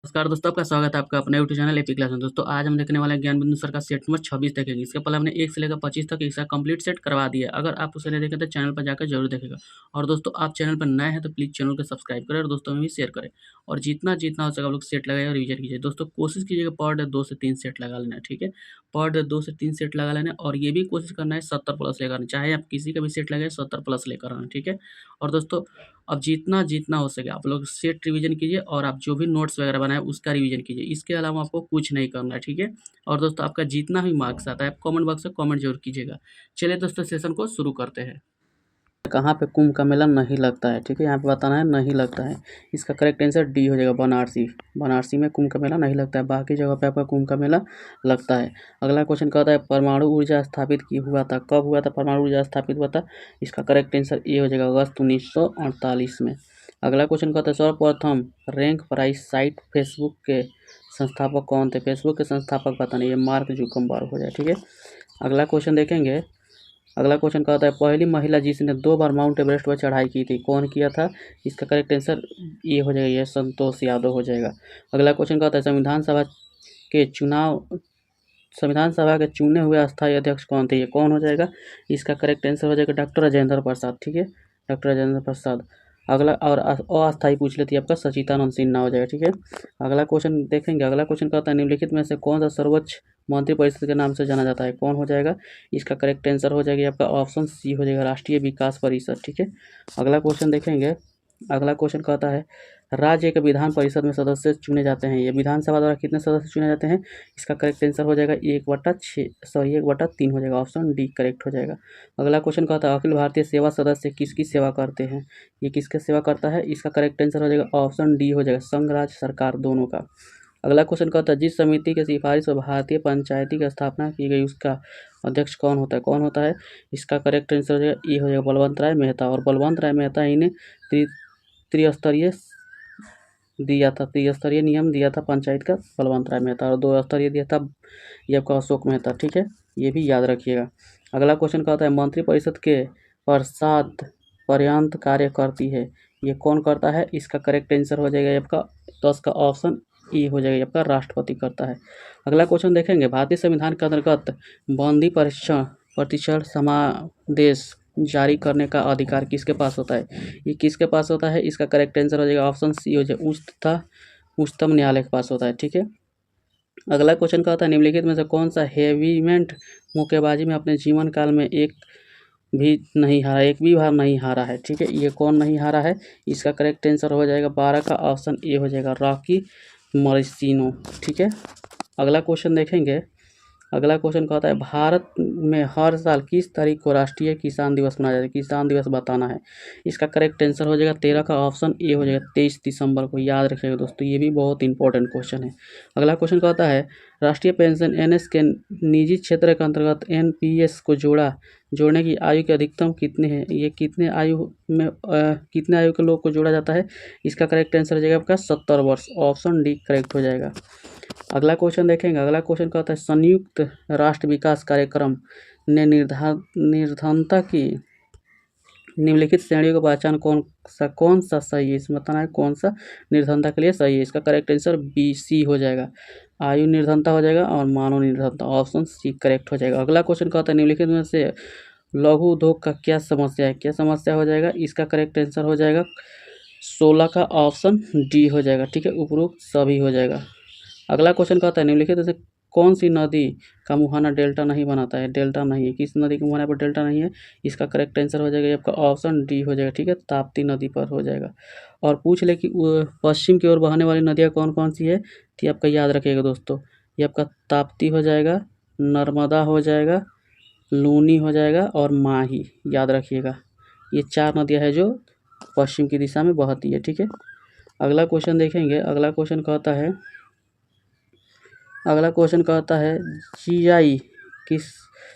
नमस्कार दोस्तों, आपका स्वागत है आपका अपने यूट्यूब चैनल एपी क्लास में। दोस्तों आज हम देखने वाले हैं ज्ञान बिंदु सर का सेट नंबर 26 देखेंगे। इसके पहले हमने 1 से लेकर 25 तक इसका कंप्लीट सेट करवा दिया है। अगर आप उसे नहीं देखे तो चैनल पर जाकर जरूर देखेगा। और दोस्तों आप चैनल पर नए हैं तो प्लीज़ चैनल को सब्सक्राइब करें और दोस्तों में भी शेयर करें। और जितना जितना हो सके आप लोग सेट लगाइए और रिविजन कीजिए। दोस्तों कोशिश कीजिएगा पर डे 2 से 3 सेट लगा लेना है, ठीक है। पर डे 2 से 3 सेट लगा लेना है और ये भी कोशिश करना है 70 प्लस लेकर आना, चाहे आप किसी का भी सेट लगाए 70 प्लस लेकर आना, ठीक है। और दोस्तों अब जितना जितना हो सके आप लोग सेट रिवीजन कीजिए और आप जो भी नोट्स वगैरह बनाए उसका रिवीजन कीजिए। इसके अलावा आपको कुछ नहीं करना है, ठीक है। और दोस्तों आपका जितना भी मार्क्स आता है आप कमेंट बॉक्स में कमेंट जरूर कीजिएगा। चलिए दोस्तों सेशन को शुरू करते हैं। कहाँ पे कुंभ का मेला नहीं लगता है, ठीक है। यहाँ पे बताना है नहीं लगता है। इसका करेक्ट आंसर डी हो जाएगा, बनारसी। बनारसी में कुंभ का मेला नहीं लगता है, बाकी जगह पे आपका कुंभ का मेला लगता है। अगला क्वेश्चन कहता है परमाणु ऊर्जा स्थापित की हुआ था, कब हुआ था परमाणु ऊर्जा स्थापित हुआ था। इसका करेक्ट आंसर ए हो जाएगा, अगस्त 1948 में। अगला क्वेश्चन कहता है सर्वप्रथम रैंक प्राइस साइट फेसबुक के संस्थापक कौन थे। फेसबुक के संस्थापक पता नहीं, ये मार्क जुकरबर्ग हो जाए, ठीक है। अगला क्वेश्चन देखेंगे। अगला क्वेश्चन कहता है पहली महिला जिसने 2 बार माउंट एवरेस्ट पर चढ़ाई की थी, कौन किया था। इसका करेक्ट आंसर ये हो जाएगा, ये संतोष यादव हो जाएगा। अगला क्वेश्चन कहता है संविधान सभा के चुने हुए अस्थायी अध्यक्ष कौन थे, ये कौन हो जाएगा। इसका करेक्ट आंसर हो जाएगा डॉक्टर राजेंद्र प्रसाद, ठीक है, डॉक्टर राजेंद्र प्रसाद। अगला और अस्थायी पूछ लेती है आपका सचिदानंद सिन्हा हो जाएगा, ठीक है। अगला क्वेश्चन देखेंगे। अगला क्वेश्चन कहता है निम्नलिखित में से कौन सा सर्वोच्च मंत्रिपरिषद के नाम से जाना जाता है, कौन हो जाएगा। इसका करेक्ट आंसर हो जाएगा आपका ऑप्शन सी हो जाएगा, राष्ट्रीय विकास परिषद, ठीक है। अगला क्वेश्चन देखेंगे। अगला क्वेश्चन कहता है राज्य के विधान परिषद में सदस्य चुने जाते हैं, ये विधानसभा द्वारा कितने सदस्य चुने जाते हैं। इसका करेक्ट आंसर हो जाएगा 1/3 हो जाएगा, ऑप्शन डी करेक्ट हो जाएगा। अगला क्वेश्चन कहता है अखिल भारतीय सेवा सदस्य किसकी सेवा करते हैं, ये किसके सेवा करता है। इसका करेक्ट आंसर हो जाएगा ऑप्शन डी हो जाएगा, संघ राज्य सरकार दोनों का। अगला क्वेश्चन कहता है जिस समिति के सिफारिश पर भारतीय पंचायती की स्थापना की गई उसका अध्यक्ष कौन होता है, कौन होता है। इसका करेक्ट आंसर हो जाएगा ये हो जाएगा बलवंत राय मेहता। और बलवंत राय मेहता ही ने त्रिस्तरीय त्रिस्तरीय नियम दिया था पंचायत का, बलवंत राय मेहता। और 2 स्तरीय दिया था ये आपका अशोक मेहता, ठीक है, ये भी याद रखिएगा। अगला क्वेश्चन कहता है मंत्रिपरिषद के प्रसाद पर्यंत कार्य करती है, ये कौन करता है। इसका करेक्ट आंसर हो जाएगा आपका 10 का ऑप्शन ई हो जाएगा, आपका राष्ट्रपति करता है। अगला क्वेश्चन देखेंगे भारतीय संविधान के अंतर्गत बंदी प्रतिक्षण समादेश जारी करने का अधिकार किसके पास होता है, ये किसके पास होता है। इसका करेक्ट आंसर हो जाएगा ऑप्शन सी हो जाएगा उच्चतम न्यायालय के पास होता है, ठीक है। अगला क्वेश्चन कहता है निम्नलिखित में से कौन सा हेवीमेट मुक्केबाजी में अपने जीवन काल में एक भी बार नहीं हारा है, ठीक है। ये कौन नहीं हारा है। इसका करेक्ट आंसर हो जाएगा 12 का ऑप्शन ए हो जाएगा, रॉकी मरिसिनो, ठीक है। अगला क्वेश्चन देखेंगे। अगला क्वेश्चन कहता है भारत में हर साल किस तारीख को राष्ट्रीय किसान दिवस मनाया जाता है, किसान दिवस बताना है। इसका करेक्ट आंसर हो जाएगा 13 का ऑप्शन ए हो जाएगा, 23 दिसंबर को। याद रखिएगा दोस्तों, ये भी बहुत इंपॉर्टेंट क्वेश्चन है। अगला क्वेश्चन कहता है राष्ट्रीय पेंशन एनएस के निजी क्षेत्र के अंतर्गत एनपीएस को जोड़ने की आयु के अधिकतम कितने हैं, ये कितने आयु के लोग को जोड़ा जाता है। इसका करेक्ट आंसर हो जाएगा आपका 70 वर्ष, ऑप्शन डी करेक्ट हो जाएगा। अगला क्वेश्चन देखेंगे। अगला क्वेश्चन कहता है संयुक्त राष्ट्र विकास कार्यक्रम ने निर्धनता की निम्नलिखित श्रेणियों का पहचान कौन सा सही है, इसमें बताना है कौन सा निर्धनता के लिए सही है। इसका करेक्ट आंसर बी सी हो जाएगा, आयु निर्धनता हो जाएगा और मानव निर्धनता, ऑप्शन सी करेक्ट हो जाएगा। अगला क्वेश्चन कहता है निम्नलिखित में से लघु उद्योग का क्या समस्या है, क्या समस्या हो जाएगा। इसका करेक्ट आंसर हो जाएगा 16 का ऑप्शन डी हो जाएगा, ठीक है, उपरोक्त सभी हो जाएगा। अगला क्वेश्चन कहता है निम्नलिखित में से कौन सी नदी का मुहाना डेल्टा नहीं बनाता है, डेल्टा नहीं है, किस नदी के मुहाने पर डेल्टा नहीं है। इसका करेक्ट आंसर हो जाएगा आपका ऑप्शन डी हो जाएगा, ठीक है, ताप्ती नदी पर हो जाएगा। और पूछ ले कि पश्चिम की ओर बहने वाली नदियाँ कौन कौन सी है, तो आपका याद रखिएगा दोस्तों, ये आपका ताप्ती हो जाएगा, नर्मदा हो जाएगा, लूनी हो जाएगा और माही, याद रखिएगा। ये 4 नदियाँ हैं जो पश्चिम की दिशा में बहती है, ठीक है। अगला क्वेश्चन देखेंगे। अगला क्वेश्चन कहता है जीआई किस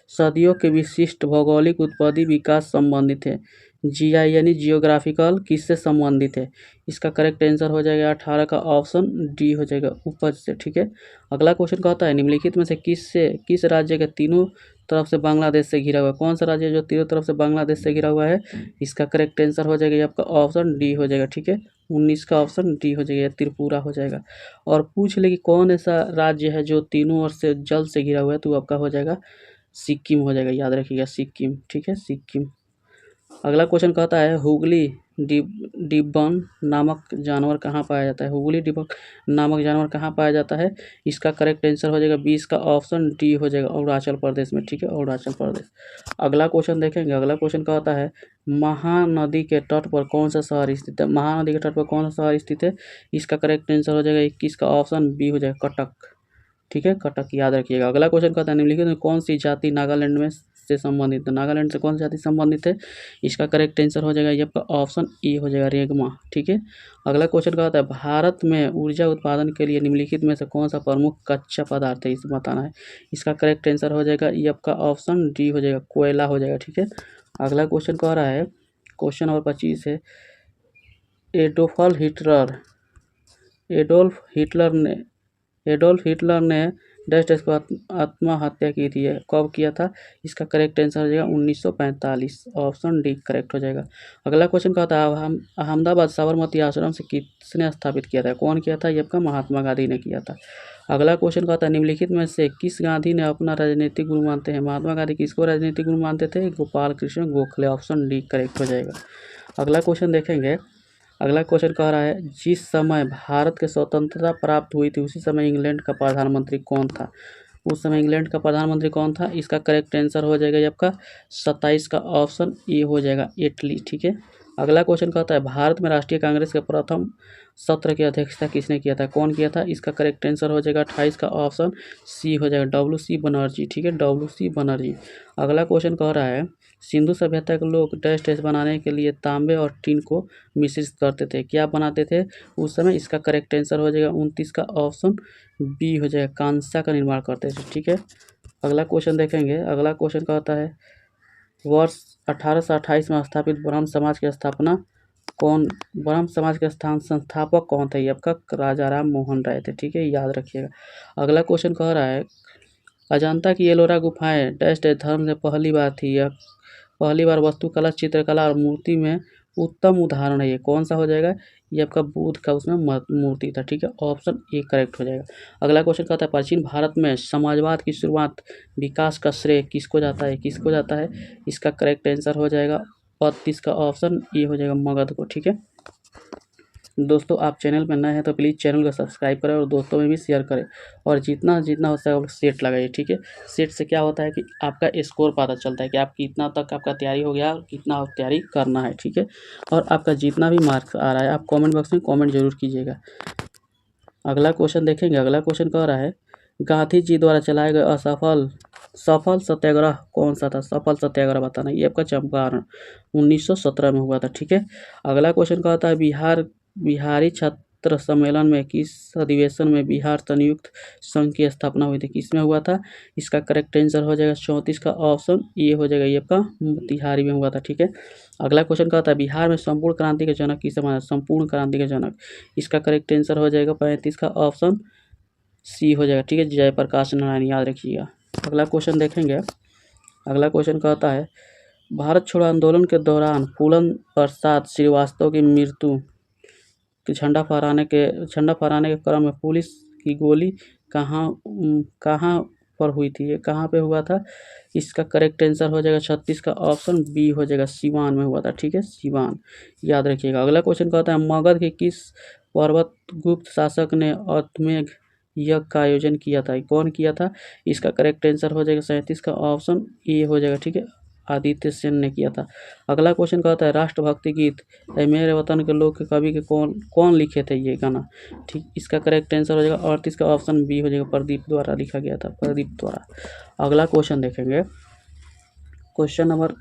सदियों के विशिष्ट भौगोलिक उत्पत्ति विकास संबंधित है। जीआई यानी जियोग्राफिकल किससे संबंधित है। इसका करेक्ट आंसर हो जाएगा 18 का ऑप्शन डी हो जाएगा, उपज से, ठीक है। अगला क्वेश्चन कहता है निम्नलिखित में से किस राज्य के तीनों तरफ से बांग्लादेश से घिरा हुआ है, कौन सा राज्य है जो तीनों तरफ से बांग्लादेश से घिरा हुआ है। इसका करेक्ट आंसर हो जाएगा आपका ऑप्शन डी हो जाएगा, ठीक है, 19 का ऑप्शन डी हो जाएगा, त्रिपुरा हो जाएगा। और पूछ ले कि कौन ऐसा राज्य है जो तीनों ओर से जल से घिरा हुआ है, तो आपका हो जाएगा सिक्किम हो जाएगा, याद रखिएगा सिक्किम, ठीक है सिक्किम। अगला क्वेश्चन कहता है हुगली डिब्बन नामक जानवर कहाँ पाया जाता है, हुगली डिब्बन नामक जानवर कहाँ पाया जाता है, इसका करेक्ट आंसर हो जाएगा 20 का ऑप्शन डी हो जाएगा, अरुणाचल प्रदेश में, ठीक है अरुणाचल प्रदेश। अगला क्वेश्चन देखेंगे, अगला क्वेश्चन कहता है महानदी के तट पर कौन सा शहर स्थित है, महानदी के तट पर कौन सा शहर स्थित है, इसका करेक्ट आंसर हो जाएगा 21 का ऑप्शन बी हो जाएगा, कटक, ठीक है कटक, याद रखिएगा। अगला क्वेश्चन कहता है निम्नलिखित में कौन सी जाति नागालैंड में से संबंधित है, नागालैंड से कौन सी जाति संबंधित है, इसका करेक्ट आंसर हो जाएगा ये आपका ऑप्शन ए हो जाएगा, रेगमा, ठीक है। अगला क्वेश्चन कहता है भारत में ऊर्जा उत्पादन के लिए निम्नलिखित में से कौन सा प्रमुख कच्चा पदार्थ है, इसे बताना है, इसका करेक्ट आंसर हो जाएगा ये आपका ऑप्शन डी हो जाएगा, कोयला हो जाएगा, ठीक है। अगला क्वेश्चन कह रहा है क्वेश्चन नंबर 25 है एडोल्फ हिटलर ने डैश डैश को आत्महत्या की थी, कब किया था, इसका करेक्ट आंसर हो जाएगा 1945, ऑप्शन डी करेक्ट हो जाएगा। अगला क्वेश्चन कहता है अहमदाबाद साबरमती आश्रम से किसने स्थापित किया था, कौन किया था, ये आपका महात्मा गांधी ने किया था। अगला क्वेश्चन कहता है निम्नलिखित में से किस गांधी ने अपना राजनीतिक गुरु मानते हैं, महात्मा गांधी किसको राजनीतिक गुरु मानते थे, Gopal Krishna Gokhale, option D correct हो जाएगा। अगला क्वेश्चन देखेंगे, अगला क्वेश्चन कह रहा है जिस समय भारत के स्वतंत्रता प्राप्त हुई थी उसी समय इंग्लैंड का प्रधानमंत्री कौन था, उस समय इंग्लैंड का प्रधानमंत्री कौन था, इसका करेक्ट आंसर हो जाएगा ये आपका 27 का ऑप्शन ए हो जाएगा, इटली, ठीक है। अगला क्वेश्चन कहता है भारत में राष्ट्रीय कांग्रेस के प्रथम सत्र की अध्यक्षता किसने किया था, कौन किया था, इसका करेक्ट आंसर हो जाएगा 28 का ऑप्शन सी हो जाएगा, WC बनर्जी, ठीक है WC बनर्जी। अगला क्वेश्चन कह रहा है सिंधु सभ्यता के लोग डैश डैश बनाने के लिए तांबे और टीन को मिश्रित करते थे, क्या बनाते थे उस समय, इसका करेक्ट आंसर हो जाएगा 29 का ऑप्शन बी हो जाएगा, कांसा का निर्माण करते थे, ठीक है। अगला क्वेश्चन देखेंगे, अगला क्वेश्चन कहता है वर्ष 1828 में स्थापित ब्रह्म समाज की स्थापना ब्रह्म समाज के संस्थापक कौन थे, ये आपका राजा राम मोहन राय थे, ठीक है याद रखिएगा। अगला क्वेश्चन कह रहा है अजंता की एलोरा गुफाएं डैश डैश धर्म से पहली बार थी, यह पहली बार वास्तुकला चित्रकला और मूर्ति में उत्तम उदाहरण है, ये कौन सा हो जाएगा, ये आपका बुद्ध का उसमें मूर्ति था, ठीक है ऑप्शन ए करेक्ट हो जाएगा। अगला क्वेश्चन कहता है प्राचीन भारत में समाजवाद की शुरुआत विकास का श्रेय किसको जाता है, इसका करेक्ट आंसर हो जाएगा 32 का ऑप्शन ए हो जाएगा, मगध को, ठीक है। दोस्तों आप चैनल पर नए हैं तो प्लीज़ चैनल को सब्सक्राइब करें और दोस्तों में भी शेयर करें, और जितना हो सके आप सेट लगाइए, ठीक है। सेट से क्या होता है कि आपका स्कोर पता चलता है कि आप कितना तक आपका तैयारी हो गया, कितना तैयारी करना है, ठीक है। और आपका जितना भी मार्क्स आ रहा है आप कमेंट बॉक्स में कमेंट जरूर कीजिएगा। अगला क्वेश्चन देखेंगे, अगला क्वेश्चन कह रहा है गांधी जी द्वारा चलाए गए सफल सत्याग्रह कौन सा था, सफल सत्याग्रह बताना, ये आपका चंपारण 1917 में हुआ था, ठीक है। अगला क्वेश्चन कहता है बिहारी छात्र सम्मेलन में किस अधिवेशन में बिहार संयुक्त संघ की स्थापना हुई थी, किसमें हुआ था, इसका करेक्ट आंसर हो जाएगा 34 का ऑप्शन ए हो जाएगा, ये आपका मोतिहारी में हुआ था, ठीक है। अगला क्वेश्चन कहता है बिहार में संपूर्ण क्रांति के जनक किसे माना, संपूर्ण क्रांति के जनक, इसका करेक्ट आंसर हो जाएगा 35 का ऑप्शन सी हो जाएगा, ठीक है जयप्रकाश नारायण, याद रखिएगा। अगला क्वेश्चन देखेंगे, अगला क्वेश्चन कहता है भारत छोड़ो आंदोलन के दौरान फूलन प्रसाद श्रीवास्तव की मृत्यु कि झंडा फहराने के क्रम में पुलिस की गोली कहाँ पर हुई थी, ये कहाँ पे हुआ था, इसका करेक्ट आंसर हो जाएगा 36 का ऑप्शन बी हो जाएगा, सिवान में हुआ था, ठीक है सिवान, याद रखिएगा। अगला क्वेश्चन कहता है मगध के किस पर्वत गुप्त शासक ने अश्वमेध यज्ञ का आयोजन किया था, कौन किया था, इसका करेक्ट आंसर हो जाएगा 37 का ऑप्शन ए हो जाएगा, ठीक है आदित्य सेन ने किया था। अगला क्वेश्चन कहता है राष्ट्रभक्ति गीत ऐ मेरे वतन के लोग के कवि के कौन लिखे थे ये गाना, ठीक इसका करेक्ट आंसर हो जाएगा 38 का ऑप्शन बी हो जाएगा, प्रदीप द्वारा लिखा गया था, प्रदीप द्वारा। अगला क्वेश्चन देखेंगे, क्वेश्चन नंबर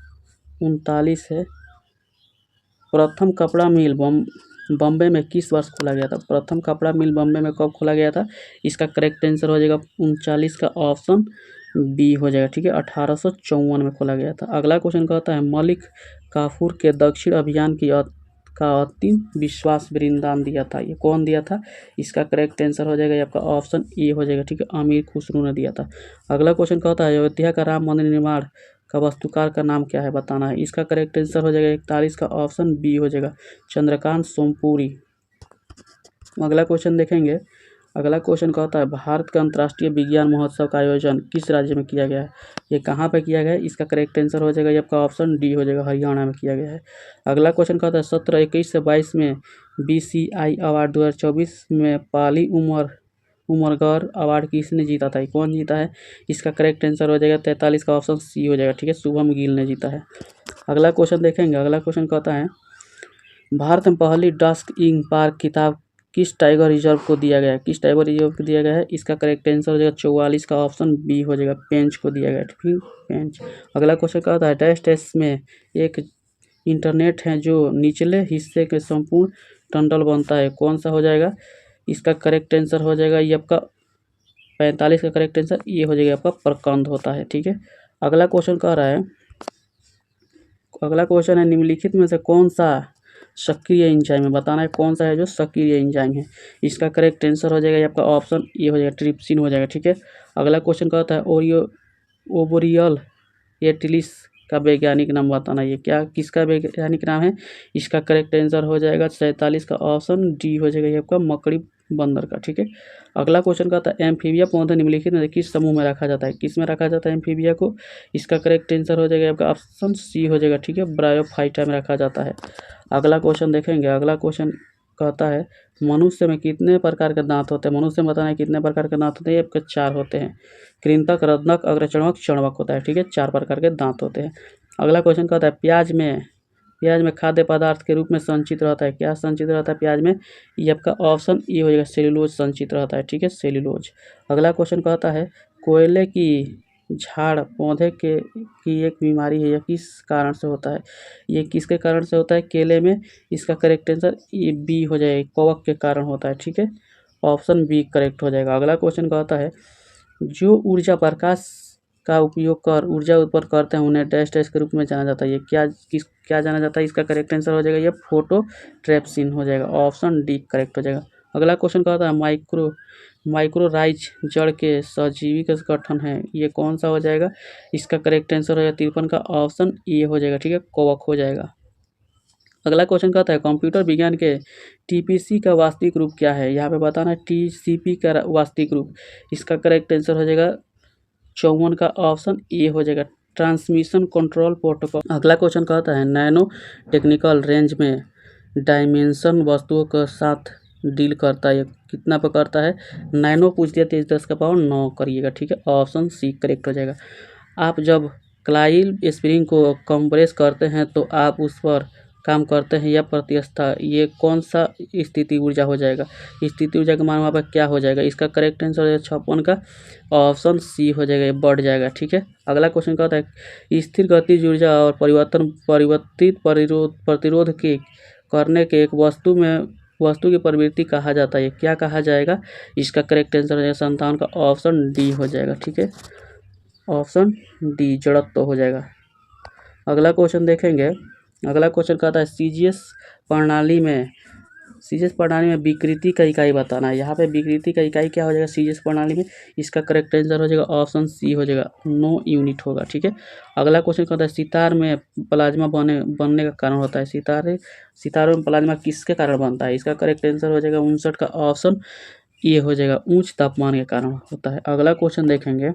39 है प्रथम कपड़ा मिल बॉम्बे में किस वर्ष खोला गया था, प्रथम कपड़ा मिल बॉम्बे में कब खोला गया था, इसका करेक्ट आंसर हो जाएगा 39 का ऑप्शन बी हो जाएगा, ठीक है 1854 में खोला गया था। अगला क्वेश्चन कहता है मलिक काफूर के दक्षिण अभियान का अंतिम विश्वास वृंदावन दिया था, ये कौन दिया था, इसका करेक्ट आंसर हो जाएगा आपका ऑप्शन ए हो जाएगा, ठीक है अमीर खुसरो ने दिया था। अगला क्वेश्चन कहता है अयोध्या का राम मंदिर निर्माण का वास्तुकार का नाम क्या है बताना है, इसका करेक्ट आंसर हो जाएगा 41 का ऑप्शन बी हो जाएगा, चंद्रकांत सोमपुरी, अगला क्वेश्चन देखेंगे। अगला क्वेश्चन कहता है भारत का अंतर्राष्ट्रीय विज्ञान महोत्सव का आयोजन किस राज्य में किया गया है? ये कहाँ पे किया गया है? इसका करेक्ट आंसर हो जाएगा ये आपका ऑप्शन डी हो जाएगा, हरियाणा में किया गया है। अगला क्वेश्चन कहता है 17, 21 से 22 में BCI अवार्ड 2024 में पाली उमरगर अवार्ड किसने जीता था? कौन जीता है? इसका करेक्ट आंसर हो जाएगा 43 का ऑप्शन सी हो जाएगा, ठीक है, शुभम गिल ने जीता है। अगला क्वेश्चन देखेंगे। अगला क्वेश्चन कहता है भारत में पहली डस्क इन पार्क किताब किस टाइगर रिजर्व को दिया गया है? किस टाइगर रिजर्व को दिया गया है? इसका करेक्ट आंसर हो जाएगा 44 का ऑप्शन बी हो जाएगा, पेंच को दिया गया है, ठीक, पेंच। अगला क्वेश्चन कहता है डैश डैश में एक इंटरनेट है जो निचले हिस्से के संपूर्ण टंडल बनता है, कौन सा हो जाएगा? इसका करेक्ट आंसर हो जाएगा ये आपका 45 का करेक्ट आंसर ये हो जाएगा आपका प्रकंद होता है, ठीक है। अगला क्वेश्चन कह रहा है, अगला क्वेश्चन है निम्नलिखित में से कौन सा सक्रिय एंजाइम है? बताना है कौन सा है जो सक्रिय एंजाइम है। इसका करेक्ट आंसर हो जाएगा ये आपका ऑप्शन ये हो जाएगा, ट्रिप्सिन हो जाएगा, ठीक है। अगला क्वेश्चन कहता है ओबोरियल एटिलिस का वैज्ञानिक नाम बताना, ये क्या किसका वैज्ञानिक नाम है? इसका करेक्ट आंसर हो जाएगा 47 का ऑप्शन डी हो जाएगा ये आपका मकड़ी बंदर का, ठीक है। अगला क्वेश्चन कहता है एम्फीबिया पौधे निम्नलिखित में किस समूह में रखा जाता है? किस में रखा जाता है एम्फीबिया को? इसका करेक्ट आंसर हो जाएगा आपका ऑप्शन सी हो जाएगा, ठीक है, ब्रायोफाइटा में रखा जाता है। अगला क्वेश्चन देखेंगे। अगला क्वेश्चन कहता है मनुष्य में कितने प्रकार के दांत होते हैं? मनुष्य में बताना है कितने प्रकार के दांत होते हैं? ये आपके 4 होते हैं, कृंतक, रत्नक, अग्रचर्वक, चर्वक होता है, ठीक है, 4 प्रकार के दांत होते हैं। अगला क्वेश्चन कहता है प्याज में खाद्य पदार्थ के रूप में संचित रहता है, क्या संचित रहता है प्याज में? ये आपका ऑप्शन ए हो जाएगा, सेल्यूलोज संचित रहता है, ठीक है, सेल्यूलोज। अगला क्वेश्चन कहता है कोयले की झाड़ पौधे की एक बीमारी है, यह किस कारण से होता है? ये किसके कारण से होता है? केले में। इसका करेक्ट आंसर ये बी हो जाएगा, कवक के कारण होता है, ठीक है, ऑप्शन बी करेक्ट हो जाएगा। अगला क्वेश्चन कहता है जो ऊर्जा प्रकाश का उपयोग कर ऊर्जा उत्पन्न करते हैं उन्हें डैश डैश के रूप में जाना जाता है, ये क्या जाना जाता है? इसका करेक्ट आंसर हो जाएगा ये फोटो ट्रैप्सिन हो जाएगा, ऑप्शन डी करेक्ट हो जाएगा। अगला क्वेश्चन कहता है माइक्रोराइज जड़ के सजीवी का गठन है, ये कौन सा हो जाएगा? इसका करेक्ट आंसर हो जाएगा 53 का ऑप्शन ए हो जाएगा, ठीक है, कवक हो जाएगा। अगला क्वेश्चन कहता है कंप्यूटर विज्ञान के TPC का वास्तविक रूप क्या है? यहाँ पे बताना है TCP का वास्तविक रूप। इसका करेक्ट आंसर हो जाएगा 54 का ऑप्शन ए हो जाएगा, ट्रांसमिशन कंट्रोल प्रोटोकॉल। अगला क्वेश्चन कहता है नैनो टेक्निकल रेंज में डायमेंशन वस्तुओं के साथ डील करता है, कितना पे करता है? नैनो पूछ दिया 10⁻9 करिएगा, ठीक है, ऑप्शन सी करेक्ट हो जाएगा। आप जब क्लाइल स्प्रिंग को कंप्रेस करते हैं तो आप उस पर काम करते हैं या प्रत्यस्था, ये कौन सा स्थिति ऊर्जा हो जाएगा? स्थिति ऊर्जा का मान वहाँ पर क्या हो जाएगा? इसका करेक्ट आंसर है 56 का ऑप्शन सी हो जाएगा, ये बढ़ जाएगा, ठीक है। अगला क्वेश्चन कहता है स्थिर गतिज ऊर्जा और परिवर्तित प्रतिरोध के करने के एक वस्तु की प्रवृत्ति कहा जाता है, क्या कहा जाएगा? इसका करेक्ट आंसर हो जाएगा 57 का ऑप्शन डी हो जाएगा, ठीक है, ऑप्शन डी जड़त्व हो जाएगा। अगला क्वेश्चन देखेंगे। अगला क्वेश्चन कहता है सीजीएस प्रणाली में विकृति का इकाई बताना है, यहाँ पे विकृति का इकाई क्या हो जाएगा सीजीएस प्रणाली में? इसका करेक्ट आंसर हो जाएगा ऑप्शन सी हो जाएगा, 9 यूनिट होगा, ठीक है। अगला क्वेश्चन कहता है सितार में प्लाज्मा बनने का कारण होता है, सितारों में प्लाज्मा किसके कारण बनता है? इसका करेक्ट आंसर हो जाएगा 59 का ऑप्शन ये हो जाएगा, उच्च तापमान के कारण होता है। अगला क्वेश्चन देखेंगे।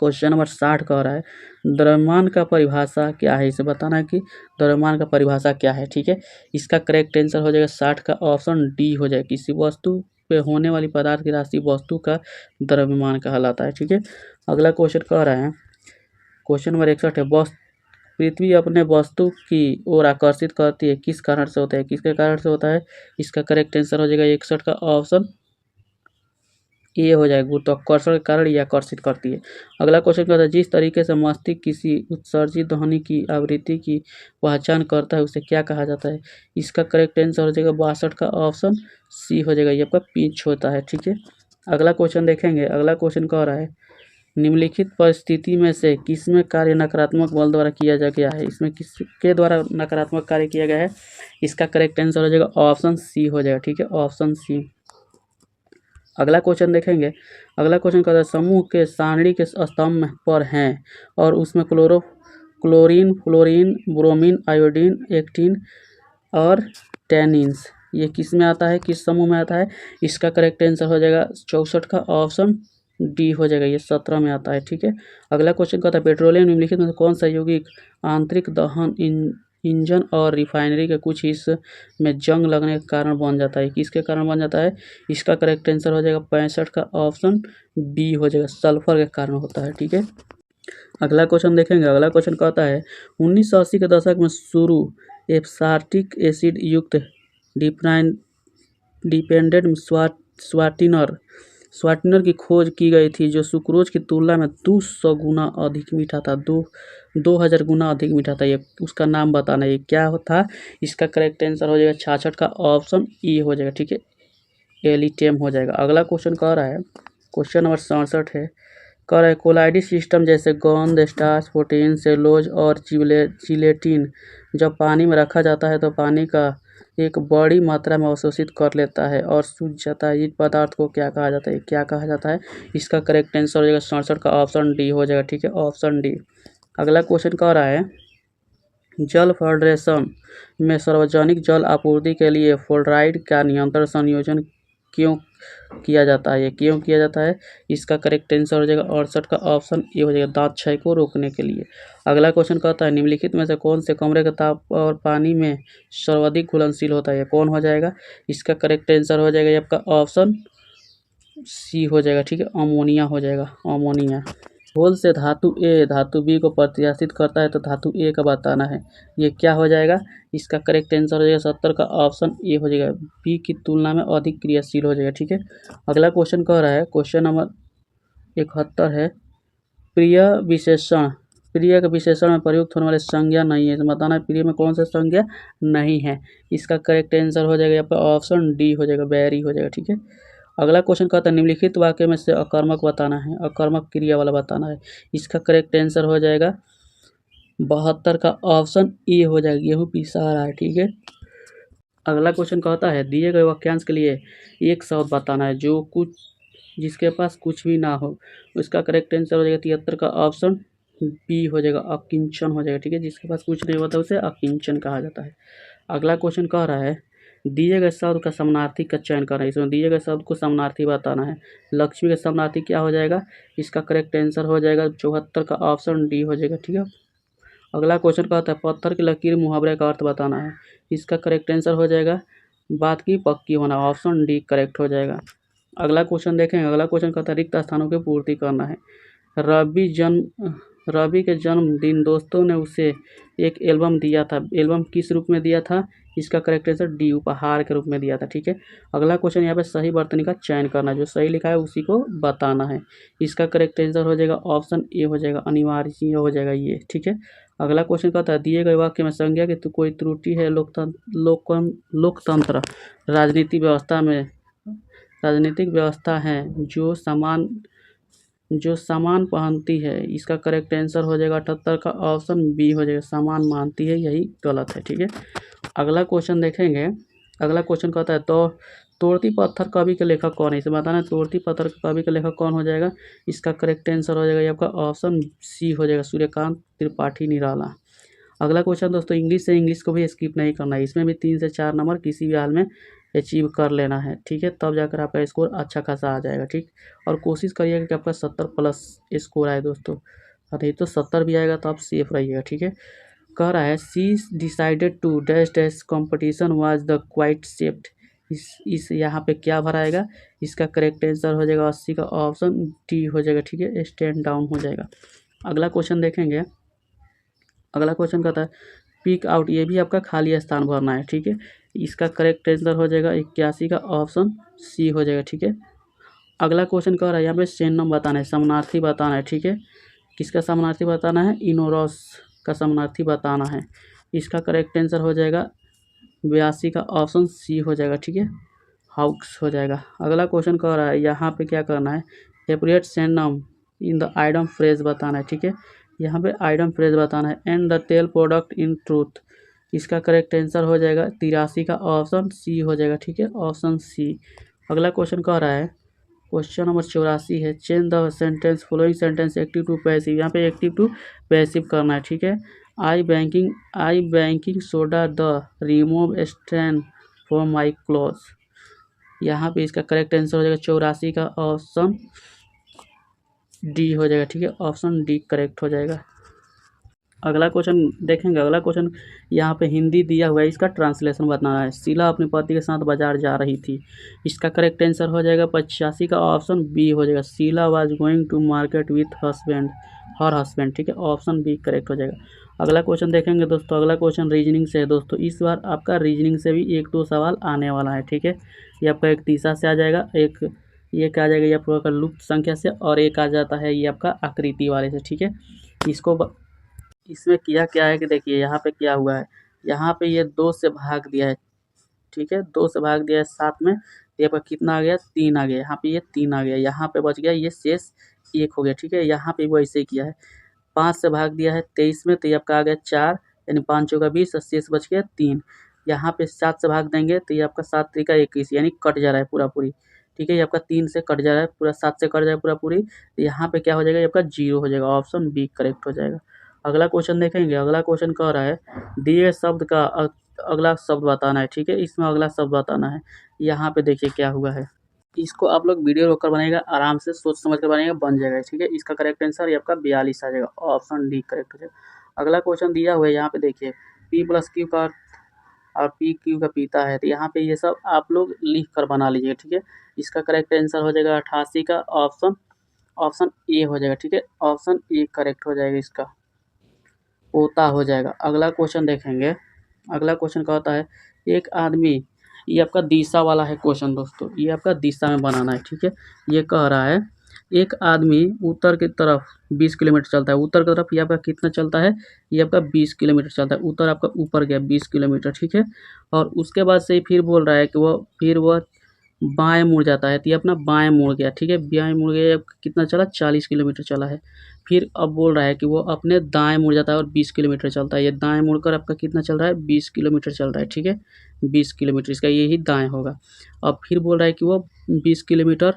क्वेश्चन नंबर 60 कह रहा है द्रव्यमान का परिभाषा क्या है? इसे बताना है कि द्रव्यमान का परिभाषा क्या है, ठीक है। इसका करेक्ट आंसर हो जाएगा 60 का ऑप्शन डी हो जाएगा, किसी वस्तु पे होने वाली पदार्थ की राशि वस्तु का द्रव्यमान कहलाता है, ठीक है। अगला क्वेश्चन कह रहा है क्वेश्चन नंबर 61 है पृथ्वी अपने वस्तु की ओर आकर्षित करती है, किस कारण से होता है? किसके कारण से होता है? इसका करेक्ट आंसर हो जाएगा 61 का ऑप्शन ये हो जाएगा, गुरुत्वाकर्षण के कारण ये आकर्षित करती है। अगला क्वेश्चन कहता है जिस तरीके से मस्तिष्क किसी उत्सर्जित ध्वनि की आवृत्ति की पहचान करता है उसे क्या कहा जाता है? इसका करेक्ट आंसर हो जाएगा 62 का ऑप्शन सी हो जाएगा, ये आपका पिच होता है, ठीक है। अगला क्वेश्चन देखेंगे। अगला क्वेश्चन कह रहा है निम्नलिखित परिस्थिति में से किसमें कार्य नकारात्मक बल द्वारा किया जा गया है? इसमें किसके द्वारा नकारात्मक कार्य किया गया है? इसका करेक्ट आंसर हो जाएगा ऑप्शन सी हो जाएगा, ठीक है, ऑप्शन सी। अगला क्वेश्चन देखेंगे। अगला क्वेश्चन कहता है समूह के सारणी के स्तंभ पर हैं और उसमें chlorine, fluorine, bromine, iodine, actin और टैनिन्स ये किस में आता है, किस समूह में आता है? इसका करेक्ट आंसर हो जाएगा 64 का ऑप्शन डी हो जाएगा, ये 17 में आता है। ठीक है, अगला क्वेश्चन कहता है पेट्रोलियम निम्नलिखित में से कौन सा यौगिक आंतरिक दहन इंजन और रिफाइनरी के कुछ हिस्से में जंग लगने के कारण बन जाता है? किसके कारण बन जाता है? इसका करेक्ट आंसर हो जाएगा 65 का ऑप्शन बी हो जाएगा, सल्फर के कारण होता है। ठीक है, अगला क्वेश्चन देखेंगे। अगला क्वेश्चन कहता है 1980 के दशक में शुरू एब्सार्टिक एसिड युक्त डिपेंडेंट स्वाटिनर की खोज की गई थी जो सुक्रोज की तुलना में 200 गुना अधिक मीठा था। 2000 गुना अधिक मीठा था। ये उसका नाम बताना, ये क्या था? इसका करेक्ट आंसर हो जाएगा 66 का ऑप्शन ई हो जाएगा। ठीक है, एलिटेम हो जाएगा। अगला क्वेश्चन कह रहा है, क्वेश्चन नंबर 67 है, कह रहा है कोलाइडी सिस्टम जैसे गोंद, स्टार्च, प्रोटीन, सेलुलोज और जिलेटिन जब पानी में रखा जाता है तो पानी का एक बड़ी मात्रा में अवशोषित कर लेता है और सूझ जाता है। इस पदार्थ को क्या कहा जाता है? क्या कहा जाता है? इसका करेक्ट आंसर हो जाएगा 67 का ऑप्शन डी हो जाएगा। ठीक है, ऑप्शन डी। अगला क्वेश्चन कह रहा है जल फेडरेशन में सार्वजनिक जल आपूर्ति के लिए फ्लोराइड का नियंत्रण संयोजन क्यों किया जाता है? ये क्यों किया जाता है? इसका करेक्ट आंसर हो जाएगा 68 का ऑप्शन ए हो जाएगा, दांत क्षय को रोकने के लिए। अगला क्वेश्चन कहता है निम्नलिखित में से कौन से कमरे का ताप और पानी में सर्वाधिक घुलनशील होता है? कौन हो जाएगा? इसका करेक्ट आंसर हो जाएगा आपका ऑप्शन सी हो जाएगा। ठीक है, अमोनिया हो जाएगा, अमोनिया। घोल से धातु ए धातु बी को प्रतिस्थापित करता है तो धातु ए का बताना है, ये क्या हो जाएगा? इसका करेक्ट आंसर हो जाएगा 70 का ऑप्शन ए हो जाएगा, बी की तुलना में अधिक क्रियाशील हो जाएगा। ठीक है, अगला क्वेश्चन कह रहा है, क्वेश्चन नंबर 71 है, प्रिय विशेषण प्रिय के विशेषण में प्रयुक्त होने वाले संज्ञा नहीं है, तो बताना है प्रिय में कौन सा संज्ञा नहीं है। इसका करेक्ट आंसर हो जाएगा आपका ऑप्शन डी हो जाएगा, बैरी हो जाएगा। ठीक है, अगला क्वेश्चन कहता है निम्नलिखित वाक्य में से अकर्मक बताना है, अकर्मक क्रिया वाला बताना है। इसका करेक्ट आंसर हो जाएगा 72 का ऑप्शन ए हो जाएगा, गेहूँ पिसा रहा है। ठीक है, अगला क्वेश्चन कहता है दिए गए वाक्यांश के लिए एक शब्द बताना है जो कुछ जिसके पास कुछ भी ना हो। उसका करेक्ट आंसर हो जाएगा 73 का ऑप्शन बी हो जाएगा, अकिंचन हो जाएगा। ठीक है, जिसके पास कुछ नहीं होता उसे अकिंचन कहा जाता है। अगला क्वेश्चन कह रहा है दिए गए शब्द का समानार्थी का चयन करना है। इसमें दिए गए शब्द को समानार्थी बताना है। लक्ष्मी का समानार्थी क्या हो जाएगा? इसका करेक्ट आंसर हो जाएगा 74 का ऑप्शन डी हो जाएगा। ठीक है, अगला क्वेश्चन कहता है पत्थर की लकीर मुहावरे का अर्थ बताना है। इसका करेक्ट आंसर हो जाएगा बात की पक्की होना, ऑप्शन डी करेक्ट हो जाएगा। अगला क्वेश्चन देखेंगे। अगला क्वेश्चन कहता है रिक्त स्थानों की पूर्ति करना है। रवि के जन्मदिन दोस्तों ने उसे एक एल्बम दिया था। एल्बम किस रूप में दिया था? इसका करेक्ट आंसर डी, उपहार के रूप में दिया था। ठीक है, अगला क्वेश्चन यहाँ पे सही वर्तनी का चयन करना है, जो सही लिखा है उसी को बताना है। इसका करेक्ट आंसर हो जाएगा ऑप्शन ए हो जाएगा, अनिवार्य हो जाएगा ये। ठीक है, अगला क्वेश्चन कहता है दिए गए वाक्य में संज्ञा की कोई त्रुटि है लोकतंत्र राजनीतिक व्यवस्था है जो समान पहनती है। इसका करेक्ट आंसर हो जाएगा 78 का ऑप्शन बी हो जाएगा, समान मानती है, यही गलत है। ठीक है, अगला क्वेश्चन देखेंगे। अगला क्वेश्चन कहता है तो तोड़ती पत्थर कवि के लेखक कौन है? इसे बताना है तोड़ती पत्थर कवि के लेखक कौन हो जाएगा। इसका करेक्ट आंसर हो जाएगा आपका ऑप्शन सी हो जाएगा, सूर्यकांत त्रिपाठी निराला। अगला क्वेश्चन दोस्तों इंग्लिश से, इंग्लिश को भी स्किप नहीं करना है, इसमें भी 3 से 4 नंबर किसी भी हाल में अचीव कर लेना है। ठीक है, तब जाकर आपका स्कोर अच्छा खासा आ जाएगा। ठीक, और कोशिश करिएगा कि आपका 70 प्लस स्कोर आए दोस्तों, नहीं तो 70 भी आएगा तो आप सेफ रहिएगा। ठीक है, कह रहा है C decided to dash dash competition was the quite सेप्ट। इस यहाँ पे क्या भराएगा? इसका करेक्ट आंसर हो जाएगा 80 का ऑप्शन डी हो जाएगा। ठीक है, स्टैंड डाउन हो जाएगा। अगला क्वेश्चन देखेंगे। अगला क्वेश्चन कहता है पिक आउट, ये भी आपका खाली स्थान भरना है। ठीक है, इसका करेक्ट आंसर हो जाएगा 81 का ऑप्शन सी हो जाएगा। ठीक है, अगला क्वेश्चन कह रहा है यहाँ पे सिनोनिम बताना है, समानार्थी बताना है। ठीक है, किसका समानार्थी बताना है? इनोरस का समानार्थी बताना है। इसका करेक्ट आंसर हो जाएगा 82 का ऑप्शन सी हो जाएगा। ठीक है, हाउक्स हो जाएगा। अगला क्वेश्चन कह रहा है यहाँ पे क्या करना है? Appropriate synonym in the item phrase बताना है। ठीक है, यहाँ पे आइटम फ्रेज बताना है। And the tail product in truth, इसका करेक्ट आंसर हो जाएगा 83 का ऑप्शन सी हो जाएगा। ठीक है, ऑप्शन सी। अगला क्वेश्चन कह रहा है क्वेश्चन नंबर 84 है change the sentence following sentence active to passive, यहाँ पे एक्टिव टू पैसिव करना है। ठीक है, I banking soda the remove strain from my close. यहाँ पे इसका करेक्ट आंसर हो जाएगा 84 का ऑप्शन डी हो जाएगा। ठीक है, ऑप्शन डी करेक्ट हो जाएगा। अगला क्वेश्चन देखेंगे। अगला क्वेश्चन यहाँ पे हिंदी दिया हुआ है, इसका ट्रांसलेशन बताना है। शीला अपने पति के साथ बाजार जा रही थी। इसका करेक्ट आंसर हो जाएगा 85 का ऑप्शन बी हो जाएगा। Sheela was going to market with husband, her husband. ठीक है, ऑप्शन बी करेक्ट हो जाएगा। अगला क्वेश्चन देखेंगे दोस्तों। अगला क्वेश्चन रीजनिंग से है दोस्तों। इस बार आपका रीजनिंग से भी 1-2 सवाल आने वाला है। ठीक है, ये आपका एक तीसरा से आ जाएगा, एक ये क्या आ जाएगा, ये आपका लुप्त संख्या से, और एक आ जाता है ये आपका आकृति वाले से। ठीक है, इसमें किया क्या है कि देखिए यहाँ पे क्या हुआ है, यहाँ पे ये 2 से भाग दिया है। ठीक है, 2 से भाग दिया है 7 में, ये आपका कितना आ गया, 3 आ गया। यहाँ पे ये 3 आ गया, यहाँ पे बच गया ये शेष 1 हो गया। ठीक है, यहाँ पे वैसे ही किया है। 5 से भाग दिया है 23 में, तो ये आपका आ गया 4, यानी 5 चौका 20 और शेष बच गया 3। यहाँ पे 7 से भाग देंगे तो ये आपका 7 त्रिका 21, यानी कट जा रहा है पूरा पूरी। ठीक है, ये आपका 3 से कट जा रहा है पूरा, 7 से कट जाएगा पूरा पूरी, तो यहाँ पे क्या हो जाएगा, ये आपका 0 हो जाएगा। ऑप्शन बी करेक्ट हो जाएगा। अगला क्वेश्चन देखेंगे। अगला क्वेश्चन कह रहा है दिए शब्द का अगला शब्द बताना है। ठीक है, इसमें अगला शब्द बताना है। यहाँ पे देखिए क्या हुआ है, इसको आप लोग वीडियो रोक कर बनाएगा, आराम से सोच समझ कर बनाएगा, बन जाएगा। ठीक है, इसका करेक्ट आंसर ये आपका 42 आ जाएगा। ऑप्शन डी करेक्ट हो जाएगा। अगला क्वेश्चन दिया हुआ है, यहाँ पे देखिए P+Q का और PQ का पीता है, तो यहाँ पे ये सब आप लोग लिख कर बना लीजिएगा। ठीक है, इसका करेक्ट आंसर हो जाएगा 88 का ऑप्शन ए हो जाएगा। ठीक है, ऑप्शन ए करेक्ट हो जाएगा, इसका पोता हो जाएगा। अगला क्वेश्चन देखेंगे। अगला क्वेश्चन क्या होता है, एक आदमी, ये आपका दिशा वाला है क्वेश्चन दोस्तों, ये आपका दिशा में बनाना है। ठीक है, ये कह रहा है एक आदमी उत्तर की तरफ 20 किलोमीटर चलता है। उत्तर की तरफ ये आपका कितना चलता है, ये आपका 20 किलोमीटर चलता है। उत्तर आपका ऊपर गया 20 किलोमीटर। ठीक है, और उसके बाद से फिर बोल रहा है कि वह बाएं मुड़ जाता है, तो ये अपना बाएं मुड़ गया। ठीक है, बाएं मुड़ गया, कितना चला, 40 किलोमीटर चला है। फिर अब बोल रहा है कि वो अपने दाएं मुड़ जाता है और 20 किलोमीटर चलता है। ये दाएं मुड़कर आपका कितना चल रहा है, 20 किलोमीटर चल रहा है। ठीक है, 20 किलोमीटर, इसका यही दाएं होगा। अब फिर बोल रहा है कि वो 20 किलोमीटर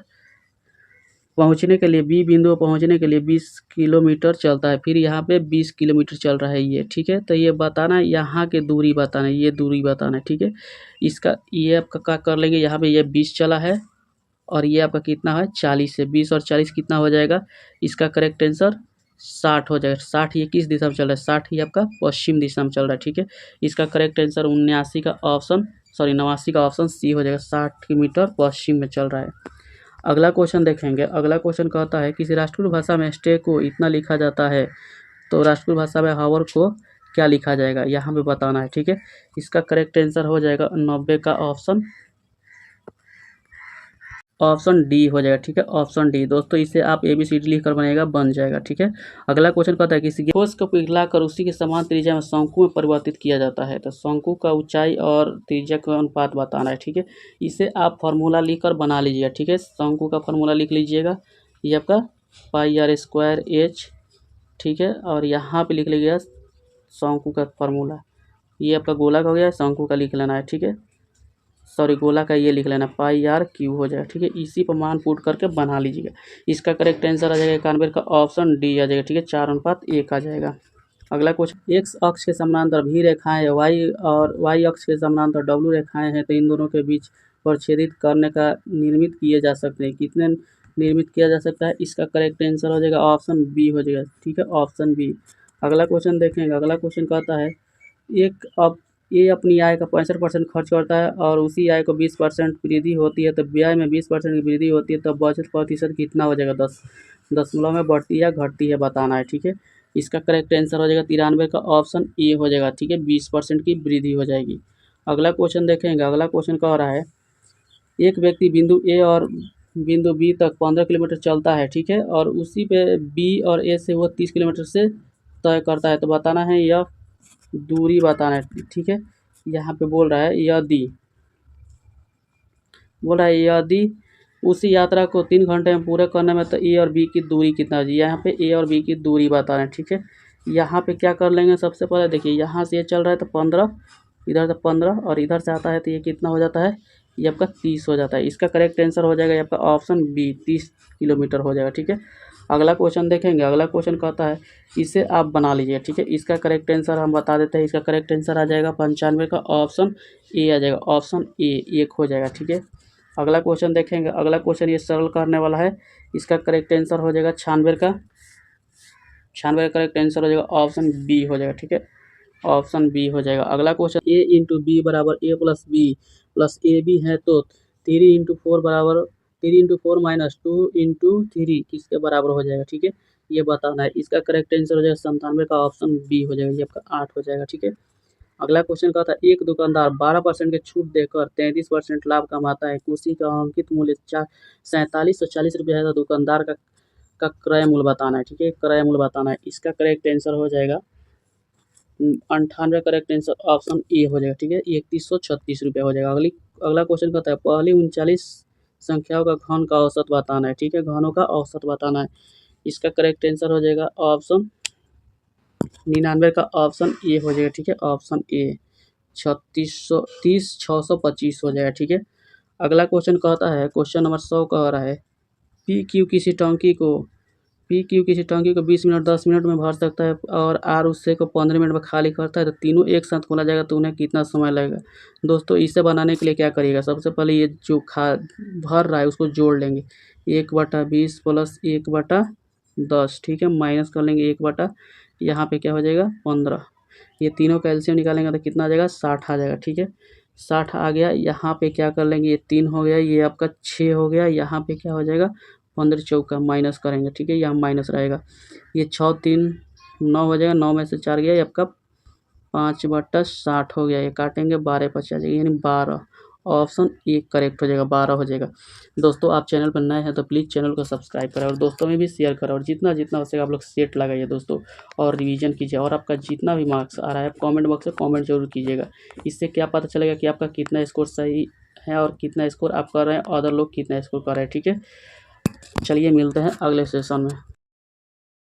पहुंचने के लिए, बी बिंदु पहुंचने के लिए 20 किलोमीटर चलता है। फिर यहाँ पे 20 किलोमीटर चल रहा है ये। ठीक है, तो ये बताना है, यहाँ की दूरी बताना है, ये दूरी बताना है। ठीक है, इसका ये आपका क्या कर लेंगे, यहाँ पे ये 20 चला है और ये आपका कितना है, 40 है। 20 और 40 कितना हो जाएगा, इसका करेक्ट आंसर 60 हो जाएगा। 60 ये किस दिशा में चल रहा है, 60 ये आपका पश्चिम दिशा में चल रहा है। ठीक है, इसका करेक्ट आंसर 89 का ऑप्शन 89 का ऑप्शन सी हो जाएगा। 60 मीटर पश्चिम में चल रहा है। अगला क्वेश्चन देखेंगे। अगला क्वेश्चन कहता है किसी राष्ट्रीय भाषा में स्टे को इतना लिखा जाता है, तो राष्ट्रीय भाषा में हावर को क्या लिखा जाएगा, यहाँ पे बताना है। ठीक है, इसका करेक्ट आंसर हो जाएगा 90 का ऑप्शन डी हो जाएगा। ठीक है, ऑप्शन डी दोस्तों, इसे आप ABCD लिख कर बनाएगा, बन जाएगा। ठीक है, अगला क्वेश्चन कहता है किसी ठोस को पिघलाकर उसी के समान त्रिज्या में शंकु में परिवर्तित किया जाता है, तो शंकु का ऊंचाई और त्रिज्या का अनुपात बताना है। ठीक है, इसे आप फार्मूला लिख कर बना लीजिएगा। ठीक है, शंकु का फार्मूला लिख लीजिएगा, ये आपका πr²h। ठीक है, और यहाँ पे लिख लीजिएगा शंकु का फार्मूला, ये आपका गोला का हो गया, शंकु का लिख लेना है। ठीक है, सॉरी गोला का ये लिख लेना, πr³ हो जाएगा। ठीक है, इसी पर मान पुट करके बना लीजिएगा। इसका करेक्ट आंसर आ जाएगा 91 का ऑप्शन डी आ जाएगा। ठीक है, 4:1 आ जाएगा। अगला क्वेश्चन, एक्स अक्ष के समानांतर भी रेखाएं वाई अक्ष के समानांतर डब्ल्यू रेखाएं हैं, तो इन दोनों के बीच प्रच्छेदित करने का निर्मित किए जा सकते हैं, कितने निर्मित किया जा सकता है, इसका करेक्ट आंसर हो जाएगा ऑप्शन बी हो जाएगा। ठीक है, ऑप्शन बी। अगला क्वेश्चन देखेंगे। अगला क्वेश्चन कहता है ये अपनी आय का 65% खर्च करता है और उसी आय को 20% वृद्धि होती है, तो व्यय में 20% की वृद्धि होती है, तो बचत प्रतिशत कितना हो जाएगा, 10 दशमलव में बढ़ती है या घटती है बताना है। ठीक है, इसका करेक्ट आंसर हो जाएगा 93 का ऑप्शन ए हो जाएगा। ठीक है, 20% की वृद्धि हो जाएगी। अगला क्वेश्चन देखेंगे। अगला क्वेश्चन कह रहा है एक व्यक्ति बिंदु ए और बिंदु बी तक 15 किलोमीटर चलता है। ठीक है, और उसी पे बी और ए से वो 30 किलोमीटर से तय करता है, तो बताना है यह दूरी बताना है। ठीक है, यहाँ पे बोल रहा है यदि उसी यात्रा को 3 घंटे में पूरे करने में, तो ए और बी की दूरी कितना हो जाएगी, यहाँ पे ए और बी की दूरी बताना है। ठीक है, यहाँ पे क्या कर लेंगे, सबसे पहले देखिए यहाँ से ये चल रहा है तो 15, इधर से 15 और इधर से आता है तो ये कितना हो जाता है, ये आपका 30 हो जाता है। इसका करेक्ट आंसर हो जाएगा आपका ऑप्शन बी, 30 किलोमीटर हो जाएगा। ठीक है, अगला क्वेश्चन देखेंगे। अगला क्वेश्चन कहता है इसे आप बना लीजिए, ठीक है। इसका करेक्ट आंसर हम बता देते हैं। इसका करेक्ट आंसर आ जाएगा 95 का ऑप्शन ए आ जाएगा, ऑप्शन ए एक हो जाएगा, ठीक है। अगला क्वेश्चन देखेंगे। अगला क्वेश्चन ये सरल करने वाला है। इसका करेक्ट आंसर हो जाएगा 96 का करेक्ट आंसर हो जाएगा ऑप्शन बी हो जाएगा, ठीक है। ऑप्शन बी हो जाएगा। अगला क्वेश्चन ए इंटू बी बराबर A plus B plus A B है तो 3 इंटू फोर माइनस 2 इंटू 3 किसके बराबर हो जाएगा, ठीक है। ये बताना है। इसका करेक्ट आंसर हो जाएगा 97 का ऑप्शन बी हो जाएगा, ये आपका 8 हो जाएगा, ठीक है। अगला क्वेश्चन का था एक दुकानदार 12% की छूट देकर 33% लाभ कमाता है। कुर्सी का अंकित मूल्य 4740 रुपये है तो दुकानदार का क्रय मूल्य बताना है, ठीक है। क्रय मूल्य बताना है। इसका करेक्ट आंसर हो जाएगा 98 करेक्ट आंसर ऑप्शन ए हो जाएगा, ठीक है। 3136 रुपये हो जाएगा। अगला क्वेश्चन कहता है पहली 39 संख्याओं का घन का औसत बताना है, ठीक है। घनों का औसत बताना है। इसका करेक्ट आंसर हो जाएगा ऑप्शन 99 का ऑप्शन ए हो जाएगा, ठीक है। ऑप्शन ए 3625 हो जाएगा, ठीक है। अगला क्वेश्चन कहता है क्वेश्चन नंबर 100 कह रहा है पी क्यू किसी टंकी को 20 मिनट 10 मिनट में भर सकता है और आर उससे को 15 मिनट में खाली करता है तो तीनों एक साथ खोला जाएगा तो उन्हें कितना समय लगेगा। दोस्तों इसे बनाने के लिए क्या करिएगा, सबसे पहले ये जो भर रहा है उसको जोड़ लेंगे 1/20 प्लस 1/10, ठीक है। माइनस कर लेंगे 1/, यहाँ पे क्या हो जाएगा 15। ये तीनों का एलसीएम निकालेंगे तो कितना आ जाएगा 60 आ जाएगा, ठीक है। 60 आ गया। यहाँ पे क्या कर लेंगे, ये 3 हो गया, ये आपका 6 हो गया। यहाँ पे क्या हो जाएगा 15 चौका माइनस करेंगे, ठीक है। यहाँ माइनस रहेगा। ये 6 3 9 हो जाएगा। 9 में से 4 गया, ये आपका 5/60 हो गया। ये काटेंगे 12 50 आ जाएगा, यानी 12। ऑप्शन ए करेक्ट हो जाएगा, 12 हो जाएगा। दोस्तों आप चैनल पर नए हैं तो प्लीज़ चैनल को सब्सक्राइब करें और दोस्तों में भी शेयर करें और जितना जितना हो सके आप लोग सेट लगाइए दोस्तों और रिवीजन कीजिए। और आपका जितना भी मार्क्स आ रहा है कमेंट बॉक्स में कमेंट जरूर कीजिएगा। इससे क्या पता चलेगा कि आपका कितना स्कोर सही है और कितना स्कोर आप कर रहे हैं, अदर लोग कितना स्कोर कर रहे हैं, ठीक है। चलिए मिलते हैं अगले सेशन में।